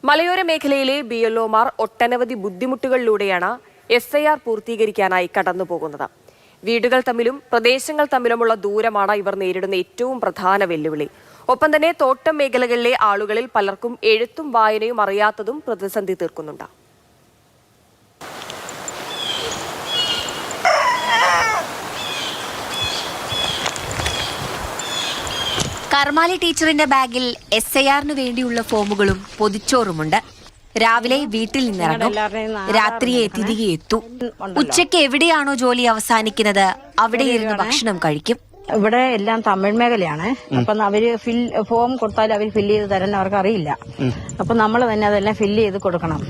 മലയോര മേഖലയിലെ ബിഎൽഒമാർ ഒട്ടനവധി ബുദ്ധിമുട്ടുകളിലൂടെയാണ് എസ്ഐആർ പൂർത്തീകരിക്കാനായി കടന്നുപോകുന്നത്. വീടുകൾ തമ്മിലും പ്രദേശങ്ങൾ തമ്മിലുമുള്ള ദൂരമാണ് ഇവർ നേരിടുന്ന ഏറ്റവും പ്രധാന വെല്ലുവിളി. ഒപ്പം തന്നെ തോട്ടം മേഖലകളിലെ ആളുകളിൽ പലർക്കും എഴുത്തും വായനയും അറിയാത്തതും പ്രതിസന്ധി തീർക്കുന്നുണ്ട്. കർമാലി ടീച്ചറിന്റെ ബാഗിൽ എസ്ഐആറിനു വേണ്ടിയുള്ള ഫോമുകളും പൊതിച്ചോറുമുണ്ട്. രാവിലെ വീട്ടിൽ നിന്നിറങ്ങും, രാത്രിയെ തിരികെ എത്തും. ഉച്ചയ്ക്ക് എവിടെയാണോ ജോലി അവസാനിക്കുന്നത് അവിടെ ഇരുന്ന് ഭക്ഷണം കഴിക്കും. ഇവിടെ എല്ലാം തമിഴ് മേഖലയാണ്. അപ്പൊ അവര് ഫോം കൊടുത്താൽ അവർ ഫില്ല് ചെയ്ത് തരാൻ അവർക്ക് അറിയില്ല. അപ്പൊ നമ്മൾ തന്നെ അതെല്ലാം ഫില്ല് ചെയ്ത് കൊടുക്കണം.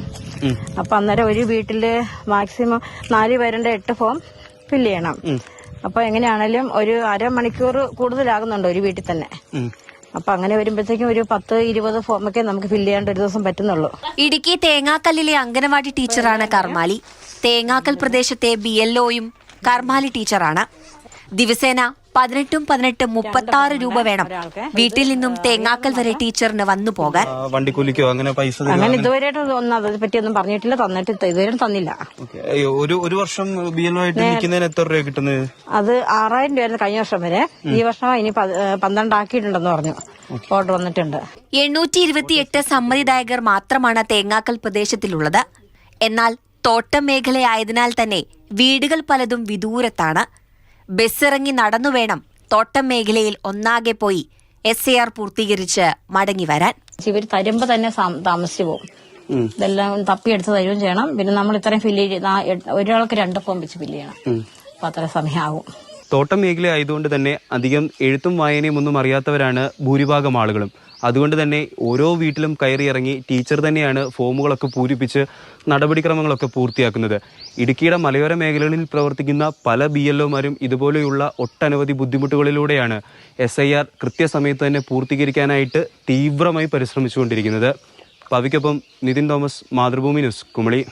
അപ്പൊ അന്നേരം ഒരു വീട്ടില് മാക്സിമം 4 പേരുടെ 8 ഫോം ഫില്ല് ചെയ്യണം. അപ്പൊ എങ്ങനെയാണേലും ഒരു അരമണിക്കൂർ കൂടുതലാകുന്നുണ്ട് ഒരു വീട്ടിൽ തന്നെ. അപ്പൊ അങ്ങനെ വരുമ്പോഴത്തേക്കും ഒരു 10-20 ഫോമൊക്കെ നമുക്ക് ഫില്ല് ചെയ്യാണ്ട് ഒരു ദിവസം പറ്റുന്നുള്ളൂ. ഇടുക്കി തേങ്ങാക്കല്ലിലെ അംഗനവാടി ടീച്ചറാണ് കർമാലി. തേങ്ങാക്കൽ പ്രദേശത്തെ BLOയും കർമാലി ടീച്ചറാണ്. ദിവസേന 18-18-36 രൂപ വേണം വീട്ടിൽ നിന്നും തേങ്ങാക്കൽ വരെ ടീച്ചറിന് വന്നു പോകാൻ. വണ്ടിക്കൂലിക്കോ അങ്ങനെ പൈസ അങ്ങനെ ഇതുവരെയായിട്ട് ഒന്നും അതിനെ പറ്റിയൊന്നും പറഞ്ഞിട്ടില്ല, തന്നിട്ട് ഇതുവരെ തന്നില്ല. ഒരു വർഷം BLO ആയിട്ട് നിൽക്കുന്നതിന് എത്ര രൂപ കിട്ടുന്നത്? അത് 6000 രൂപയായിരുന്നു കഴിഞ്ഞ വർഷം വരെ. ഈ വർഷം ഇനി 12 ആക്കിയിട്ടുണ്ടെന്ന് പറഞ്ഞു, ഓർഡർ വന്നിട്ടുണ്ട്. 828 സമ്മതിദായകർ മാത്രമാണ് തേങ്ങാക്കൽ പ്രദേശത്തിലുള്ളത്. എന്നാൽ തോട്ടം മേഖലയായതിനാൽ തന്നെ വീടുകൾ പലതും വിദൂരത്താണ്. ബസ്സിറങ്ങി നടന്നു വേണം തോട്ടം മേഖലയിൽ ഒന്നാകെ പോയി SIR പൂർത്തീകരിച്ച് മടങ്ങി വരാൻ. ഇവർ തരുമ്പോ തന്നെ താമസിച്ചു പോകും. ഇതെല്ലാം തപ്പിയെടുത്ത് തരുകയും ചെയ്യണം. പിന്നെ നമ്മൾ ഇത്രയും ഫില്ല് ചെയ്ത് ഒരാൾക്ക് 2 ഫോം വെച്ച് ഫില്ല് ചെയ്യണം. അപ്പൊ അത്ര സമയമാകും. തോട്ടം മേഖല ആയതുകൊണ്ട് തന്നെ അധികം എഴുത്തും വായനയും ഒന്നും അറിയാത്തവരാണ് ഭൂരിഭാഗം ആളുകളും. അതുകൊണ്ട് തന്നെ ഓരോ വീട്ടിലും കയറിയിറങ്ങി ടീച്ചർ തന്നെയാണ് ഫോമുകളൊക്കെ പൂരിപ്പിച്ച് നടപടിക്രമങ്ങളൊക്കെ പൂർത്തിയാക്കുന്നത്. ഇടുക്കിയുടെ മലയോര മേഖലകളിൽ പ്രവർത്തിക്കുന്ന പല BLOമാരും ഇതുപോലെയുള്ള ഒട്ടനവധി ബുദ്ധിമുട്ടുകളിലൂടെയാണ് SIR കൃത്യസമയത്ത് തന്നെ പൂർത്തീകരിക്കാനായിട്ട് തീവ്രമായി പരിശ്രമിച്ചുകൊണ്ടിരിക്കുന്നത്. പവിക്കൊപ്പം നിതിൻ തോമസ്, മാതൃഭൂമി ന്യൂസ്, കുമളി.